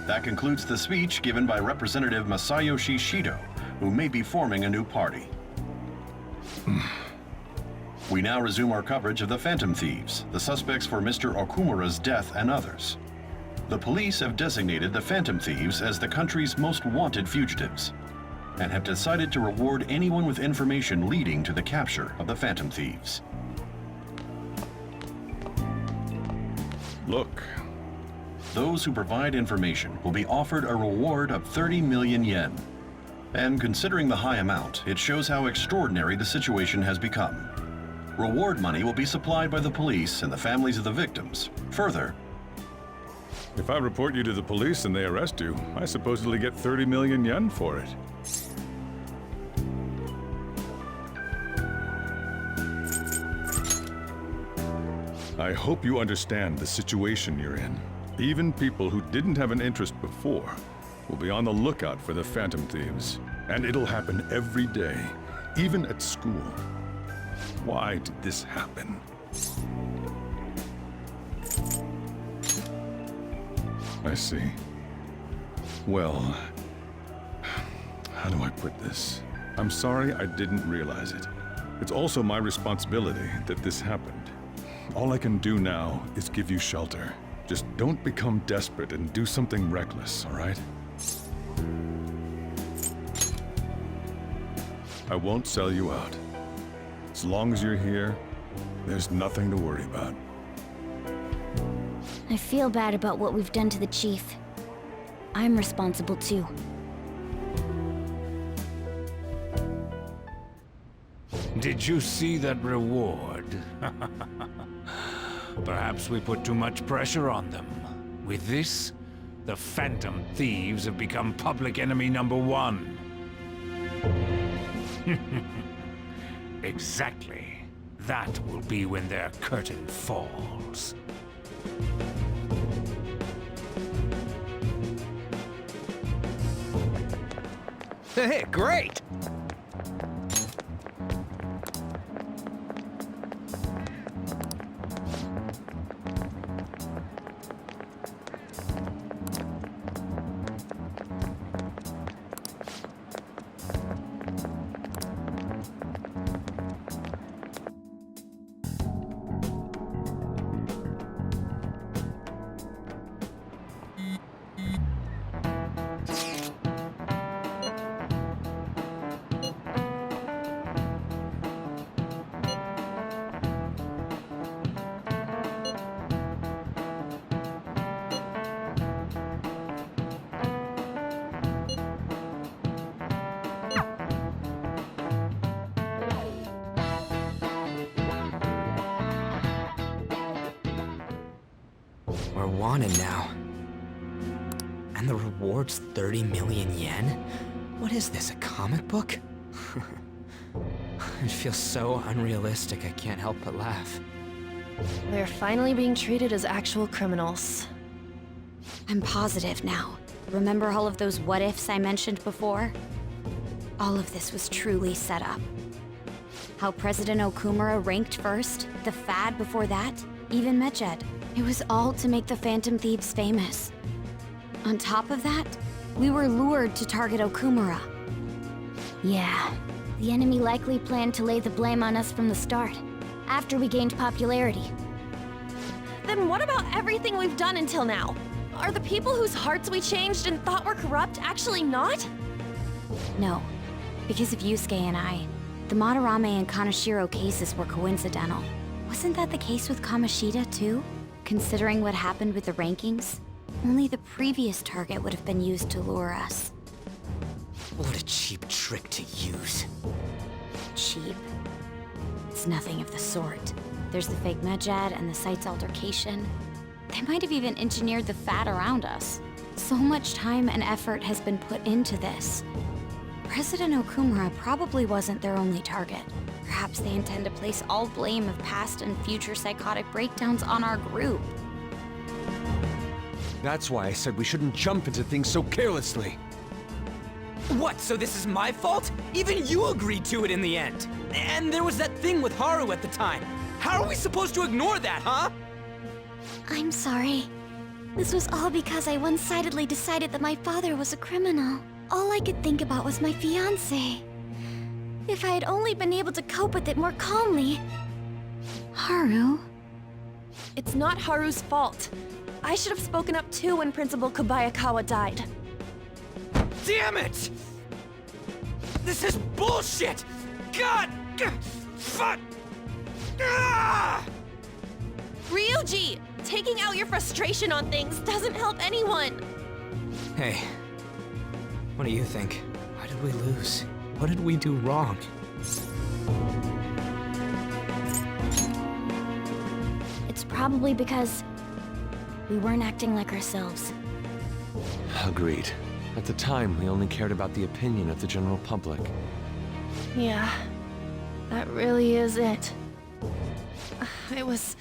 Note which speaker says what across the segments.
Speaker 1: That concludes the speech given by Representative Masayoshi Shido, who may be forming a new party. We now resume our coverage of the Phantom Thieves, the suspects for Mr. Okumura's death and others. The police have designated the Phantom Thieves as the country's most wanted fugitives, and have decided to reward anyone with information leading to the capture of the Phantom Thieves.
Speaker 2: Look.
Speaker 1: Those who provide information will be offered a reward of 30 million yen. And considering the high amount, it shows how extraordinary the situation has become. Reward money will be supplied by the police and the families of the victims. Further,
Speaker 2: If I report you to the police and they arrest you, I supposedly get 30 million yen for it. I hope you understand the situation you're in. Even people who didn't have an interest before will be on the lookout for the Phantom Thieves. And it'll happen every day, even at school. Why did this happen? I see. Well, how do I put this? I'm sorry I didn't realize it. It's also my responsibility that this happened. All I can do now is give you shelter. Just don't become desperate and do something reckless, all right? I won't sell you out. As long as you're here, there's nothing to worry about.
Speaker 3: I feel bad about what we've done to the chief. I'm responsible too.
Speaker 4: Did you see that reward? Perhaps we put too much pressure on them. With this, the Phantom Thieves have become public enemy #1. Exactly. That will be when their curtain falls.
Speaker 5: Hey, great!
Speaker 6: We're wanted now. And the reward's 30 million yen? What is this, a comic book? It feels so unrealistic, I can't help but laugh.
Speaker 7: We're finally being treated as actual criminals.
Speaker 3: I'm positive now. Remember all of those what-ifs I mentioned before? All of this was truly set up. How President Okumura ranked first, the Fad before that, even Medjed. It was all to make the Phantom Thieves famous. On top of that, we were lured to target Okumura. Yeah, the enemy likely planned to lay the blame on us from the start, after we gained popularity.
Speaker 7: Then what about everything we've done until now? Are the people whose hearts we changed and thought were corrupt actually not?
Speaker 3: No, because of Yusuke and I, the Madarame and Kaneshiro cases were coincidental. Wasn't that the case with Kamoshida, too? Considering what happened with the rankings, only the previous target would have been used to lure us.
Speaker 6: What a cheap trick to use.
Speaker 3: Cheap? It's nothing of the sort. There's the fake Medjed and the site's altercation. They might have even engineered the Fad around us. So much time and effort has been put into this. President Okumura probably wasn't their only target. Perhaps they intend to place all blame of past and future psychotic breakdowns on our group.
Speaker 5: That's why I said we shouldn't jump into things so carelessly.
Speaker 6: What, so this is my fault? Even you agreed to it in the end! And there was that thing with Haru at the time. How are we supposed to ignore that, huh?
Speaker 3: I'm sorry. This was all because I one-sidedly decided that my father was a criminal. All I could think about was my fiancé. If I had only been able to cope with it more calmly. Haru?
Speaker 7: It's not Haru's fault. I should have spoken up too when Principal Kobayakawa died.
Speaker 6: Damn it! This is bullshit! God! Fuck! Ah!
Speaker 7: Ryuji! Taking out your frustration on things doesn't help anyone!
Speaker 6: Hey, what do you think? Why did we lose? What did we do wrong?
Speaker 3: It's probably because we weren't acting like ourselves.
Speaker 8: Agreed. At the time, we only cared about the opinion of the general public.
Speaker 7: Yeah, that really is it. I was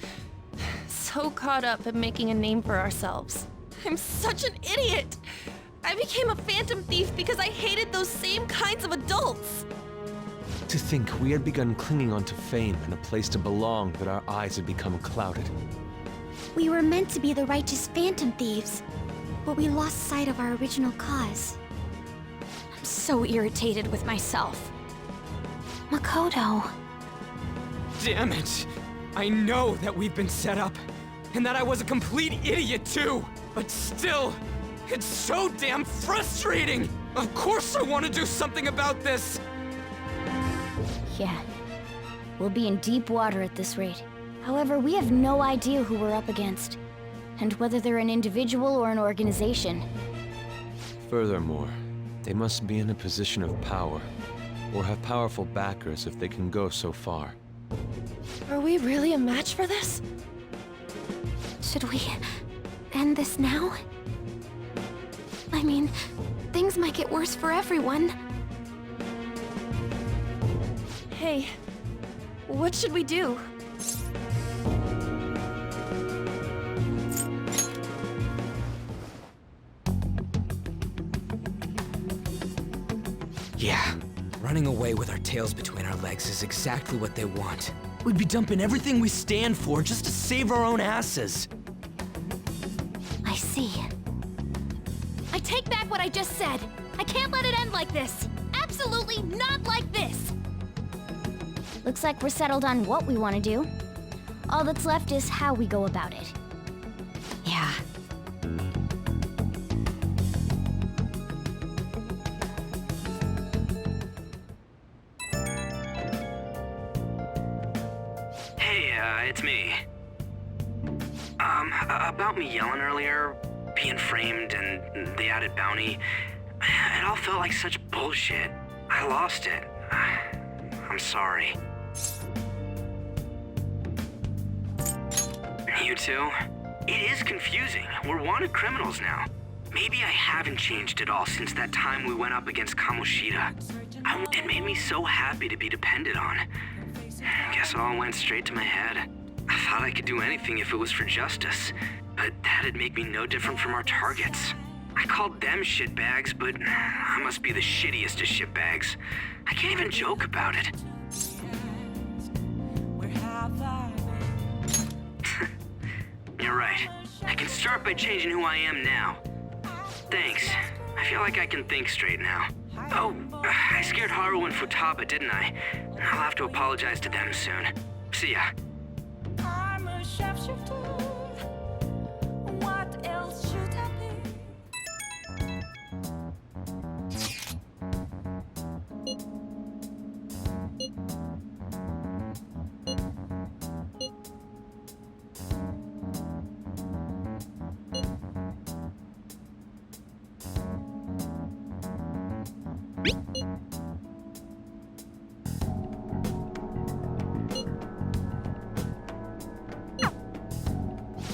Speaker 7: so caught up in making a name for ourselves. I'm such an idiot! I became a phantom thief because I hated those same kinds of adults!
Speaker 8: To think we had begun clinging onto fame and a place to belong, that our eyes had become clouded.
Speaker 3: We were meant to be the righteous phantom thieves, but we lost sight of our original cause. I'm so irritated with myself. Makoto.
Speaker 6: Damn it! I know that we've been set up, and that I was a complete idiot too! But still, it's so damn frustrating! Of course I want to do something about this!
Speaker 3: Yeah. We'll be in deep water at this rate. However, we have no idea who we're up against, and whether they're an individual or an organization.
Speaker 8: Furthermore, they must be in a position of power, or have powerful backers if they can go so far.
Speaker 7: Are we really a match for this?
Speaker 3: Should we end this now? I mean, things might get worse for everyone.
Speaker 7: Hey, what should we do?
Speaker 6: Yeah, running away with our tails between our legs is exactly what they want. We'd be dumping everything we stand for just to save our own asses.
Speaker 3: I see.
Speaker 7: I take back what I just said. I can't let it end like this. Absolutely not like this!
Speaker 3: Looks like we're settled on what we want to do. All that's left is how we go about it. Yeah.
Speaker 9: Hey, it's me. About me yelling earlier, being framed, and the added bounty, it all felt like such bullshit. I lost it. I'm sorry. You too? It is confusing. We're wanted criminals now. Maybe I haven't changed at all since that time we went up against Kamoshida. It made me so happy to be depended on. Guess it all went straight to my head. I thought I could do anything if it was for justice, but that'd make me no different from our targets. I called them shitbags, but I must be the shittiest of shitbags. I can't even joke about it. You're right. I can start by changing who I am now. Thanks. I feel like I can think straight now. Oh, I scared Haru and Futaba, didn't I? I'll have to apologize to them soon. See ya.
Speaker 10: I'm a shapeshifter. What else should I be?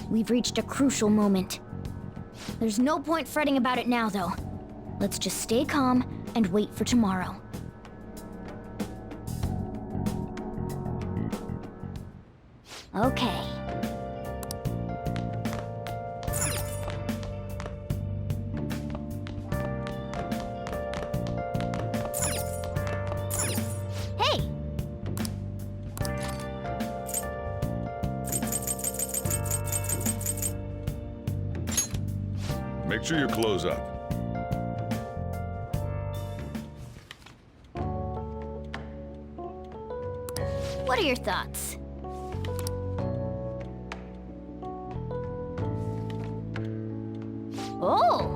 Speaker 3: We've reached a crucial moment. There's no point fretting about it now, though. Let's just stay calm and wait for tomorrow. Okay. Hey!
Speaker 2: Make sure you close up.
Speaker 3: What are your thoughts? Oh!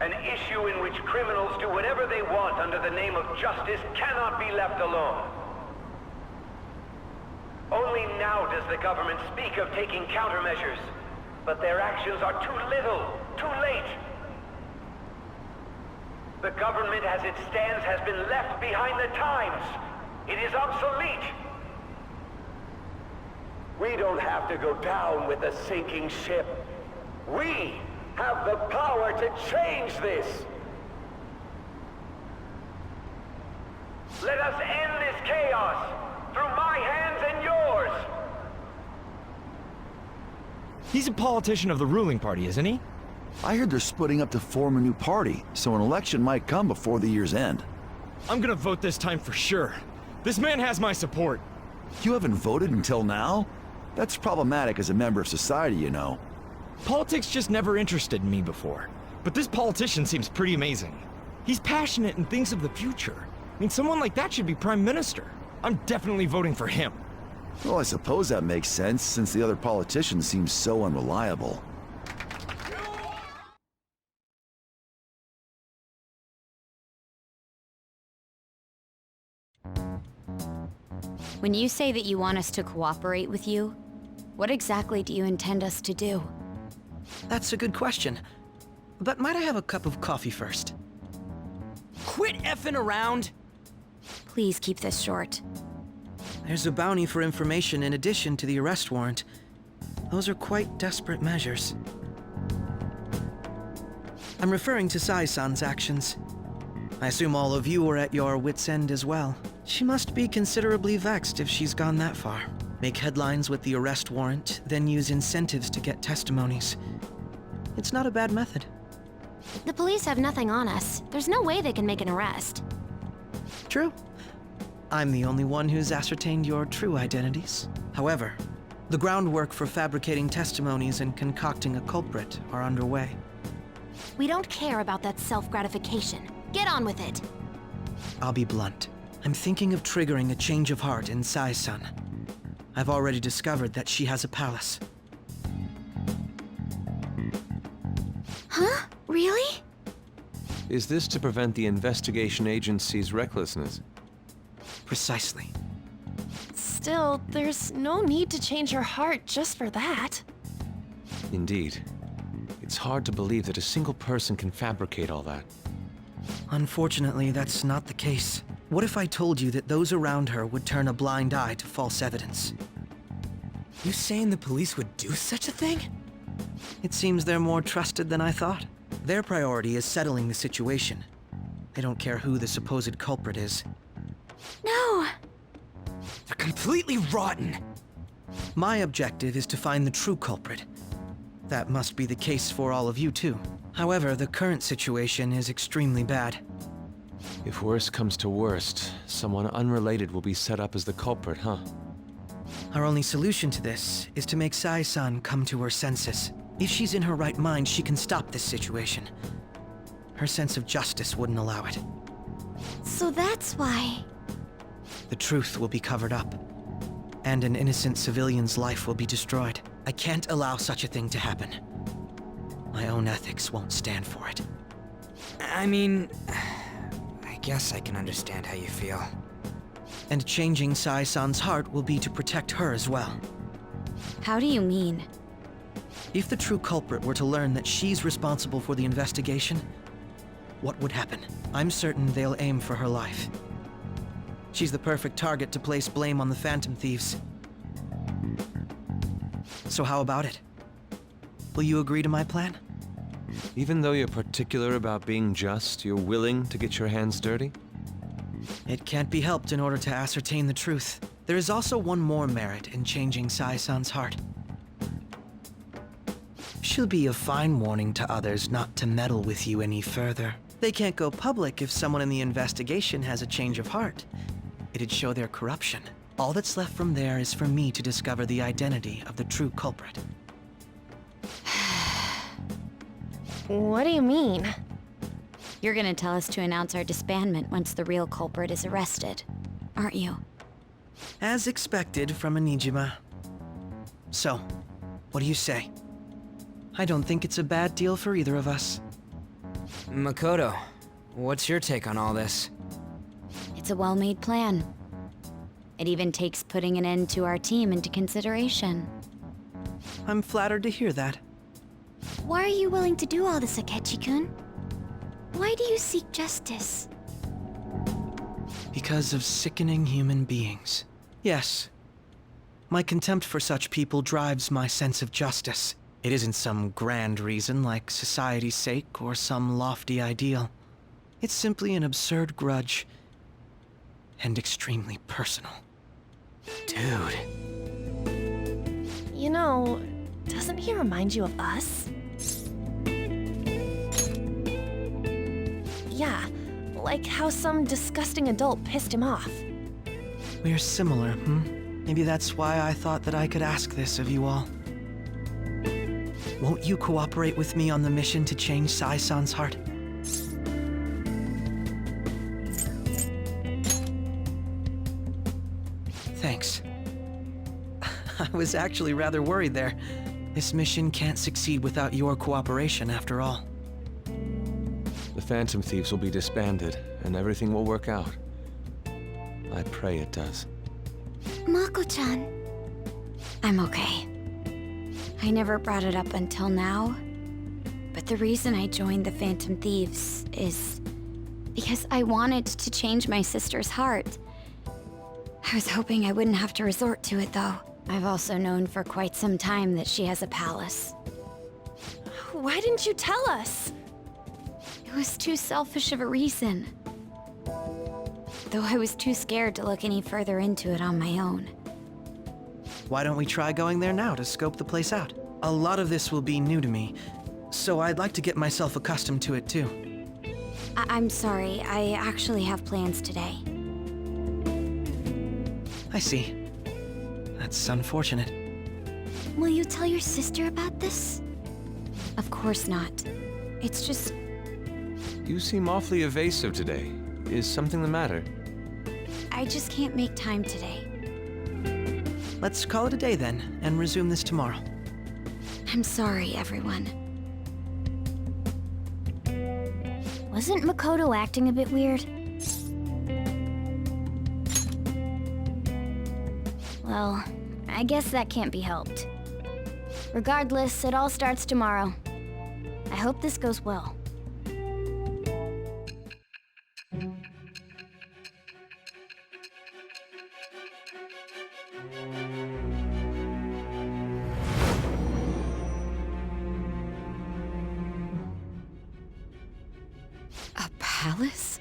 Speaker 11: An issue in which criminals do whatever they want under the name of justice cannot be left alone. Only now does the government speak of taking countermeasures, but their actions are too little, too late. The government as it stands has been left behind the times. It is obsolete. We don't have to go down with the sinking ship. We have the power to change this. Let us end this chaos through my hands and yours.
Speaker 5: He's a politician of the ruling party, isn't he?
Speaker 12: I heard they're splitting up to form a new party, so an election might come before the year's end.
Speaker 5: I'm gonna vote this time for sure. This man has my support.
Speaker 12: You haven't voted until now? That's problematic as a member of society, you know.
Speaker 5: Politics just never interested me before. But this politician seems pretty amazing. He's passionate and thinks of the future. I mean, someone like that should be prime minister. I'm definitely voting for him.
Speaker 12: Well, I suppose that makes sense, since the other politicians seem so unreliable.
Speaker 3: When you say that you want us to cooperate with you, what exactly do you intend us to do?
Speaker 13: That's a good question. But might I have a cup of coffee first?
Speaker 6: Quit effing around!
Speaker 3: Please keep this short.
Speaker 13: There's a bounty for information in addition to the arrest warrant. Those are quite desperate measures. I'm referring to Sai-san's actions. I assume all of you are at your wits' end as well. She must be considerably vexed if she's gone that far. Make headlines with the arrest warrant, then use incentives to get testimonies. It's not a bad method.
Speaker 3: The police have nothing on us. There's no way they can make an arrest.
Speaker 13: True. I'm the only one who's ascertained your true identities. However, the groundwork for fabricating testimonies and concocting a culprit are underway.
Speaker 3: We don't care about that self-gratification. Get on with it.
Speaker 13: I'll be blunt. I'm thinking of triggering a change of heart in Sai-san. I've already discovered that she has a palace.
Speaker 3: Huh? Really?
Speaker 8: Is this to prevent the investigation agency's recklessness?
Speaker 13: Precisely.
Speaker 7: Still, there's no need to change her heart just for that.
Speaker 8: Indeed. It's hard to believe that a single person can fabricate all that.
Speaker 13: Unfortunately, that's not the case. What if I told you that those around her would turn a blind eye to false evidence?
Speaker 6: You saying the police would do such a thing?
Speaker 13: It seems they're more trusted than I thought. Their priority is settling the situation. They don't care who the supposed culprit is.
Speaker 3: No!
Speaker 6: They're completely rotten!
Speaker 13: My objective is to find the true culprit. That must be the case for all of you too. However, the current situation is extremely bad.
Speaker 8: If worst comes to worst, someone unrelated will be set up as the culprit, huh?
Speaker 13: Our only solution to this is to make Sai-san come to her senses. If she's in her right mind, she can stop this situation. Her sense of justice wouldn't allow it.
Speaker 3: So that's why...
Speaker 13: The truth will be covered up, and an innocent civilian's life will be destroyed. I can't allow such a thing to happen. My own ethics won't stand for it.
Speaker 6: I mean... I guess I can understand how you feel.
Speaker 13: And changing Sai-san's heart will be to protect her as well.
Speaker 3: How do you mean?
Speaker 13: If the true culprit were to learn that she's responsible for the investigation, what would happen? I'm certain they'll aim for her life. She's the perfect target to place blame on the Phantom Thieves. So how about it? Will you agree to my plan?
Speaker 8: Even though you're particular about being just, you're willing to get your hands dirty?
Speaker 13: It can't be helped in order to ascertain the truth. There is also one more merit in changing Sai-san's heart. She'll be a fine warning to others not to meddle with you any further. They can't go public if someone in the investigation has a change of heart. It'd show their corruption. All that's left from there is for me to discover the identity of the true culprit.
Speaker 7: What do you mean?
Speaker 3: You're gonna tell us to announce our disbandment once the real culprit is arrested, aren't you?
Speaker 13: As expected from a Niijima. So, what do you say? I don't think it's a bad deal for either of us.
Speaker 6: Makoto, what's your take on all this?
Speaker 3: It's a well-made plan. It even takes putting an end to our team into consideration.
Speaker 13: I'm flattered to hear that.
Speaker 3: Why are you willing to do all this, Akechi-kun? Why do you seek justice?
Speaker 13: Because of sickening human beings. Yes. My contempt for such people drives my sense of justice. It isn't some grand reason like society's sake or some lofty ideal. It's simply an absurd grudge. And extremely personal.
Speaker 6: Dude.
Speaker 7: You know, doesn't he remind you of us? Yeah, like how some disgusting adult pissed him off.
Speaker 13: We're similar, Maybe that's why I thought that I could ask this of you all. Won't you cooperate with me on the mission to change Sai-san's heart? Thanks. I was actually rather worried there. This mission can't succeed without your cooperation, after all.
Speaker 8: The Phantom Thieves will be disbanded, and everything will work out. I pray it does.
Speaker 3: Mako-chan. I'm okay. I never brought it up until now, but the reason I joined the Phantom Thieves is because I wanted to change my sister's heart. I was hoping I wouldn't have to resort to it, though. I've also known for quite some time that she has a palace.
Speaker 7: Why didn't you tell us?
Speaker 3: It was too selfish of a reason. Though I was too scared to look any further into it on my own.
Speaker 13: Why don't we try going there now to scope the place out? A lot of this will be new to me, so I'd like to get myself accustomed to it too.
Speaker 3: I'm sorry, I actually have plans today.
Speaker 13: I see. That's unfortunate.
Speaker 3: Will you tell your sister about this? Of course not. It's just...
Speaker 8: You seem awfully evasive today. Is something the matter?
Speaker 3: I just can't make time today.
Speaker 13: Let's call it a day then, and resume this tomorrow.
Speaker 3: I'm sorry, everyone.
Speaker 14: Wasn't Makoto acting a bit weird? Well, I guess that can't be helped. Regardless, it all starts tomorrow. I hope this goes well.
Speaker 15: A palace?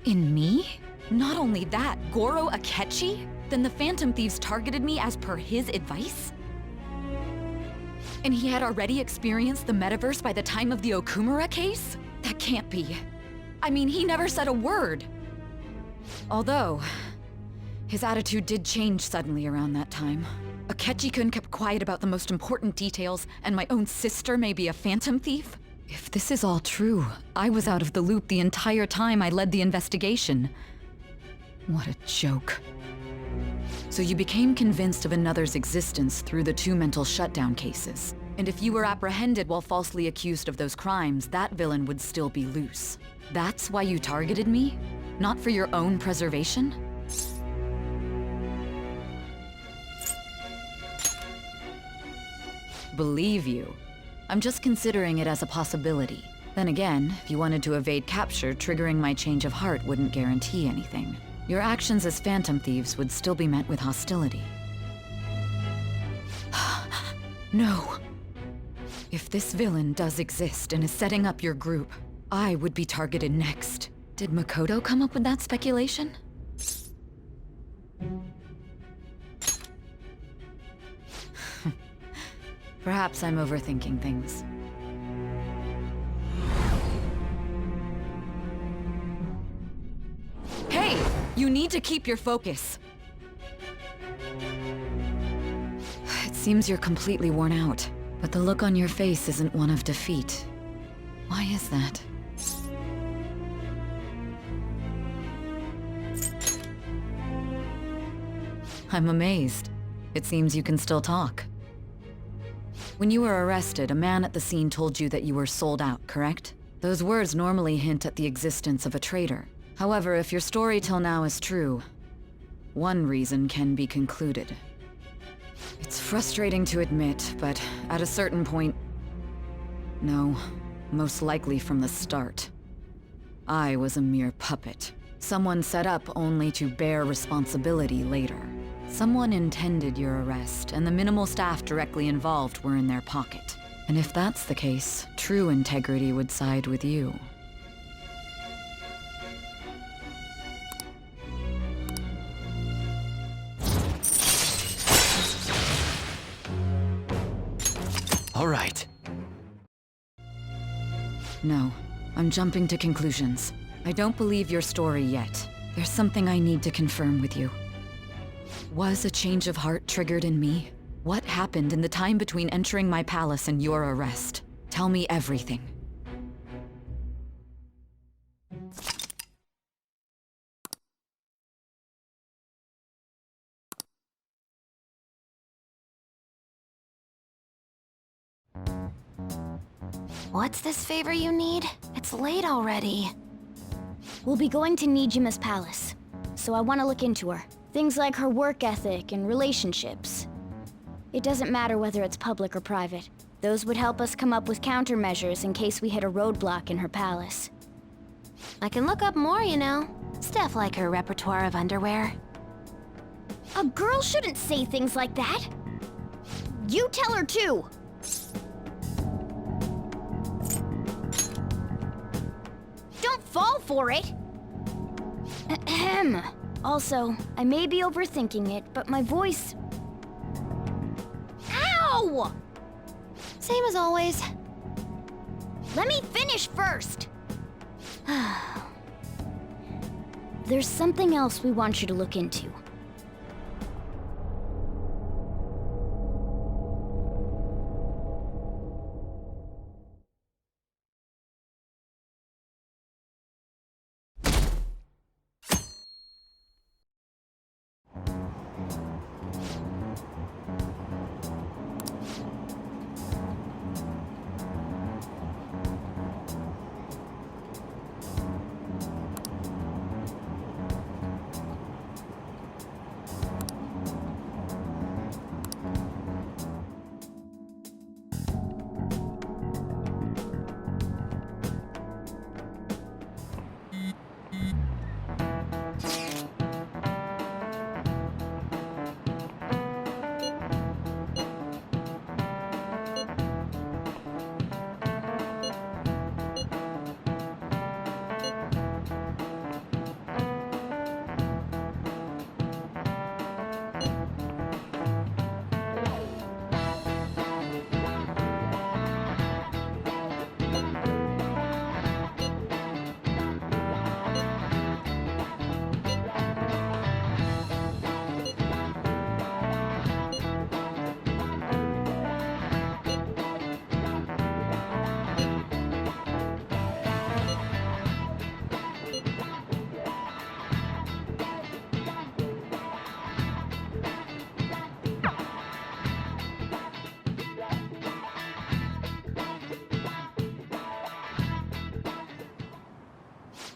Speaker 15: In me? Not only that, Goro Akechi? Then the Phantom Thieves targeted me as per his advice? And he had already experienced the metaverse by the time of the Okumura case? That can't be. I mean, he never said a word. Although, his attitude did change suddenly around that time. Akechi-kun kept quiet about the most important details, and my own sister may be a Phantom Thief? If this is all true, I was out of the loop the entire time I led the investigation. What a joke. So you became convinced of another's existence through the 2 mental shutdown cases. And if you were apprehended while falsely accused of those crimes, that villain would still be loose. That's why you targeted me? Not for your own preservation? Believe you. I'm just considering it as a possibility. Then again, if you wanted to evade capture, triggering my change of heart wouldn't guarantee anything. Your actions as Phantom Thieves would still be met with hostility. No. If this villain does exist and is setting up your group, I would be targeted next. Did Makoto come up with that speculation? Perhaps I'm overthinking things. Hey! You need to keep your focus. It seems you're completely worn out, but the look on your face isn't one of defeat. Why is that? I'm amazed. It seems you can still talk. When you were arrested, a man at the scene told you that you were sold out, correct? Those words normally hint at the existence of a traitor. However, if your story till now is true, one reason can be concluded. It's frustrating to admit, but at a certain point... No, most likely from the start. I was a mere puppet. Someone set up only to bear responsibility later. Someone intended your arrest, and the minimal staff directly involved were in their pocket. And if that's the case, true integrity would side with you.
Speaker 6: All right.
Speaker 15: No, I'm jumping to conclusions. I don't believe your story yet. There's something I need to confirm with you. Was a change of heart triggered in me? What happened in the time between entering my palace and your arrest? Tell me everything.
Speaker 14: What's this favor you need? It's late already. We'll be going to Niijima's palace, so I want to look into her. Things like her work ethic and relationships. It doesn't matter whether it's public or private. Those would help us come up with countermeasures in case we hit a roadblock in her palace. I can look up more, you know. Stuff like her repertoire of underwear. A girl shouldn't say things like that. You tell her too. Don't fall for it. Ahem. Also, I may be overthinking it, but my voice... Ow! Same as always. Let me finish first. There's something else we want you to look into.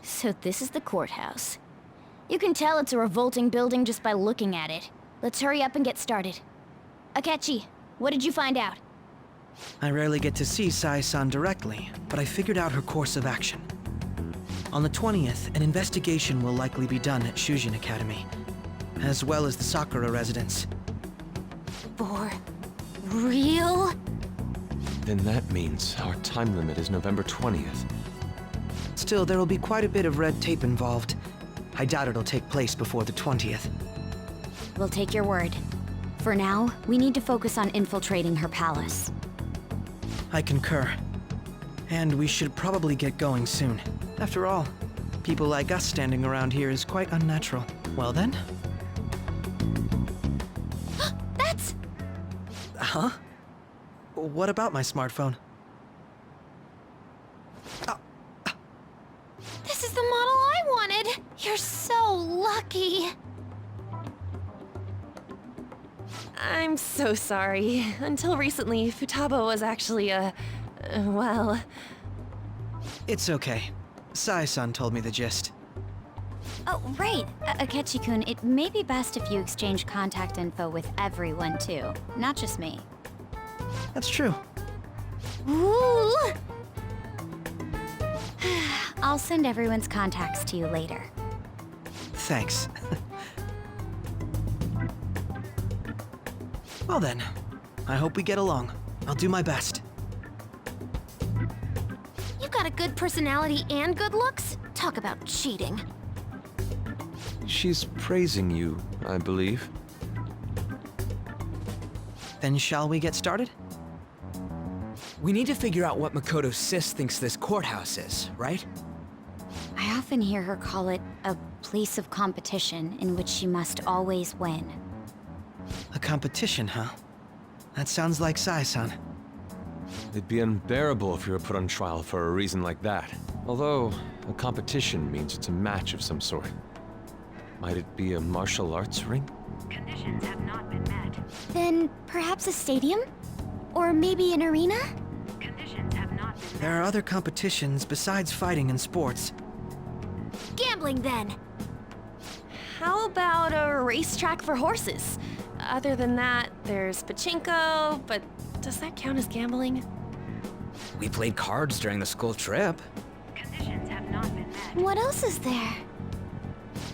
Speaker 14: So this is the courthouse. You can tell it's a revolting building just by looking at it. Let's hurry up and get started. Akechi, what did you find out?
Speaker 13: I rarely get to see Sae-san directly, but I figured out her course of action. On the 20th, an investigation will likely be done at Shujin Academy, as well as the Sakura residence.
Speaker 14: For real?
Speaker 8: Then that means our time limit is November 20th.
Speaker 13: Still, there will be quite a bit of red tape involved. I doubt it'll take place before the 20th.
Speaker 3: We'll take your word. For now, we need to focus on infiltrating her palace.
Speaker 13: I concur. And we should probably get going soon. After all, people like us standing around here is quite unnatural. Well then?
Speaker 14: That's...
Speaker 13: Huh? What about my smartphone?
Speaker 14: This is the model I wanted! You're so lucky!
Speaker 7: I'm so sorry. Until recently, Futaba was actually well...
Speaker 13: It's okay. Sai-san told me the gist.
Speaker 3: Oh, right. Akechi-kun, it may be best if you exchange contact info with everyone, too. Not just me.
Speaker 13: That's true.
Speaker 14: Ooh!
Speaker 3: I'll send everyone's contacts to you later.
Speaker 13: Thanks. Well then, I hope we get along. I'll do my best.
Speaker 14: You've got a good personality and good looks? Talk about cheating.
Speaker 8: She's praising you, I believe.
Speaker 13: Then shall we get started?
Speaker 6: We need to figure out what Makoto's sis thinks this courthouse is, right?
Speaker 3: I often hear her call it a place of competition in which she must always win.
Speaker 13: A competition, huh? That sounds like Sai-san.
Speaker 8: It'd be unbearable if you were put on trial for a reason like that. Although, a competition means it's a match of some sort. Might it be a martial arts ring?
Speaker 14: Conditions have not been met. Then perhaps a stadium? Or maybe an arena? Conditions have not been met.
Speaker 13: There are other competitions besides fighting and sports.
Speaker 14: Gambling, then!
Speaker 7: How about a racetrack for horses? Other than that, there's pachinko, but does that count as gambling?
Speaker 6: We played cards during the school trip.
Speaker 14: Conditions have not been met. What else is there?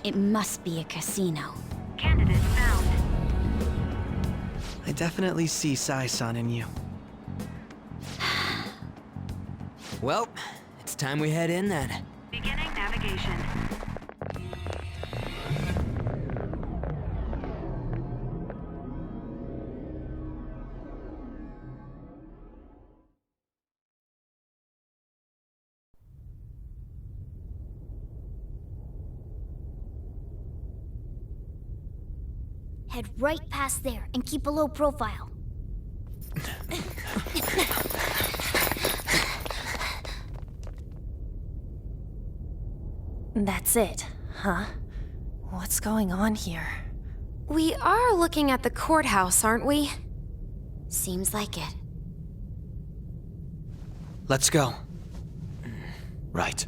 Speaker 3: It must be a casino.
Speaker 14: Candidate found.
Speaker 13: I definitely see Sai-san in you.
Speaker 6: Well, it's time we head in then.
Speaker 14: Beginning navigation. Head right past there and keep a low profile.
Speaker 7: That's it, huh? What's going on here?
Speaker 3: We are looking at the courthouse, aren't we? Seems like it.
Speaker 13: Let's go.
Speaker 6: Right.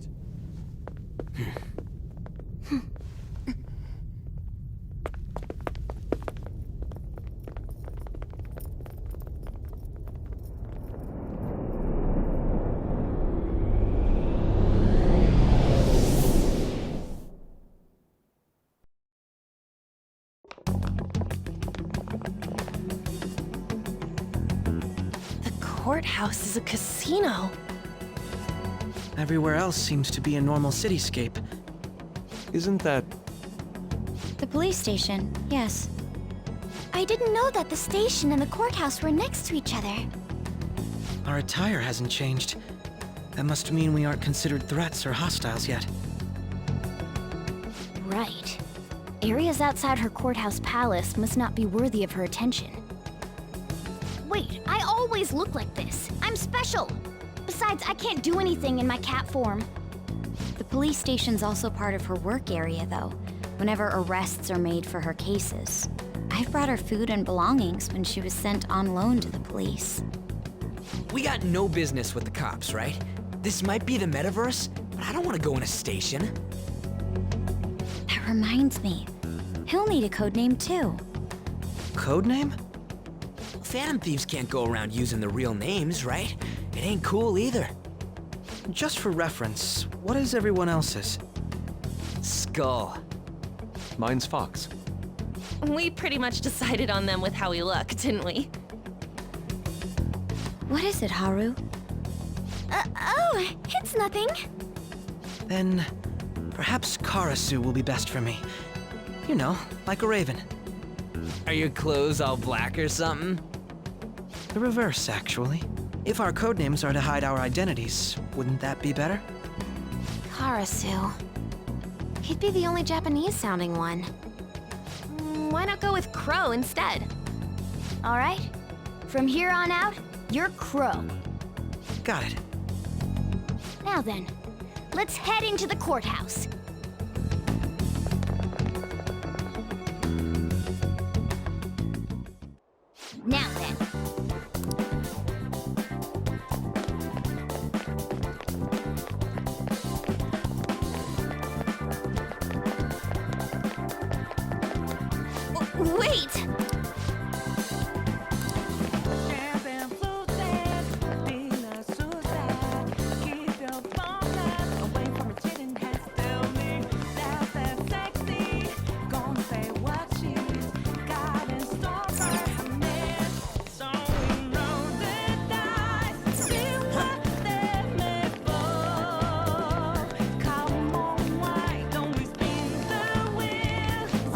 Speaker 7: Courthouse is a casino.
Speaker 13: Everywhere else seems to be a normal cityscape.
Speaker 8: Isn't that...
Speaker 3: The police station, yes.
Speaker 14: I didn't know that the station and the courthouse were next to each other.
Speaker 13: Our attire hasn't changed. That must mean we aren't considered threats or hostiles yet.
Speaker 14: Right. Areas outside her courthouse palace must not be worthy of her attention. Wait, I always look like this. I'm special. Besides, I can't do anything in my cat form.
Speaker 3: The police station's also part of her work area, though, whenever arrests are made for her cases. I've brought her food and belongings when she was sent on loan to the police.
Speaker 6: We got no business with the cops, right? This might be the metaverse, but I don't want to go in a station.
Speaker 3: That reminds me. He'll need a codename, too.
Speaker 13: Codename?
Speaker 6: Phantom thieves can't go around using the real names, right? It ain't cool either.
Speaker 13: Just for reference, what is everyone else's?
Speaker 6: Skull.
Speaker 8: Mine's Fox.
Speaker 7: We pretty much decided on them with how we look, didn't we?
Speaker 3: What is it, Haru?
Speaker 14: Oh, it's nothing.
Speaker 13: Then perhaps Karasu will be best for me. You know, like a raven.
Speaker 6: Are your clothes all black or something?
Speaker 13: The reverse, actually. If our codenames are to hide our identities, wouldn't that be better?
Speaker 3: Karasu. He'd be the only Japanese-sounding one.
Speaker 14: Why not go with Crow instead? All right. From here on out, you're Crow.
Speaker 13: Got it.
Speaker 14: Now then, let's head into the courthouse. Now then. Wait!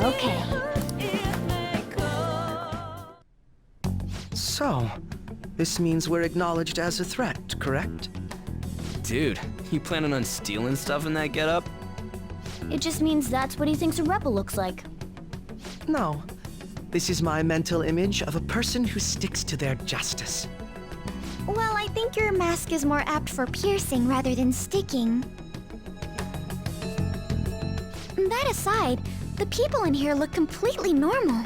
Speaker 14: Okay.
Speaker 13: So, this means we're acknowledged as a threat, correct?
Speaker 6: Dude, you planning on stealing stuff in that getup?
Speaker 14: It just means that's what he thinks a rebel looks like.
Speaker 13: No. This is my mental image of a person who sticks to their justice.
Speaker 14: Well, I think your mask is more apt for piercing rather than sticking. That aside, the people in here look completely normal.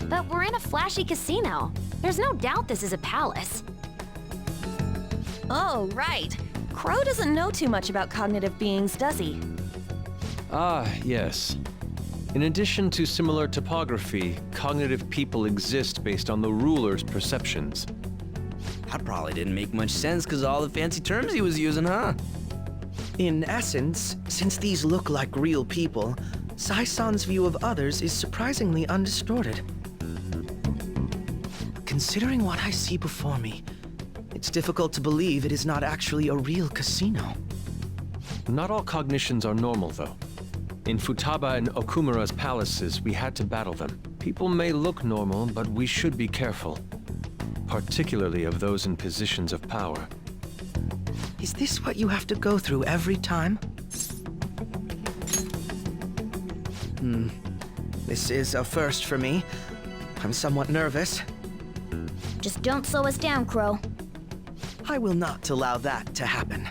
Speaker 3: But we're in a flashy casino. There's no doubt this is a palace.
Speaker 16: Oh, right. Crow doesn't know too much about cognitive beings, does he?
Speaker 8: Ah, yes. In addition to similar topography, cognitive people exist based on the ruler's perceptions.
Speaker 6: That probably didn't make much sense because all the fancy terms he was using, huh?
Speaker 13: In essence, since these look like real people, Sai-san's view of others is surprisingly undistorted. Considering what I see before me, it's difficult to believe it is not actually a real casino.
Speaker 8: Not all cognitions are normal, though. In Futaba and Okumura's palaces, we had to battle them. People may look normal, but we should be careful. Particularly of those in positions of power.
Speaker 13: Is this what you have to go through every time? This is a first for me. I'm somewhat nervous.
Speaker 14: Just don't slow us down, Crow.
Speaker 13: I will not allow that to happen.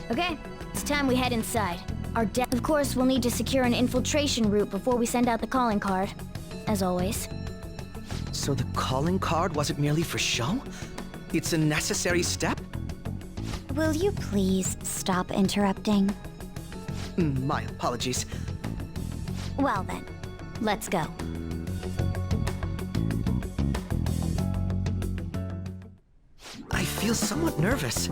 Speaker 14: Okay, it's time we head inside. Of course, we'll need to secure an infiltration route before we send out the calling card. As always.
Speaker 13: So the calling card wasn't merely for show? It's a necessary step?
Speaker 3: Will you please stop interrupting?
Speaker 13: My apologies.
Speaker 3: Well then, let's go.
Speaker 13: I feel somewhat nervous.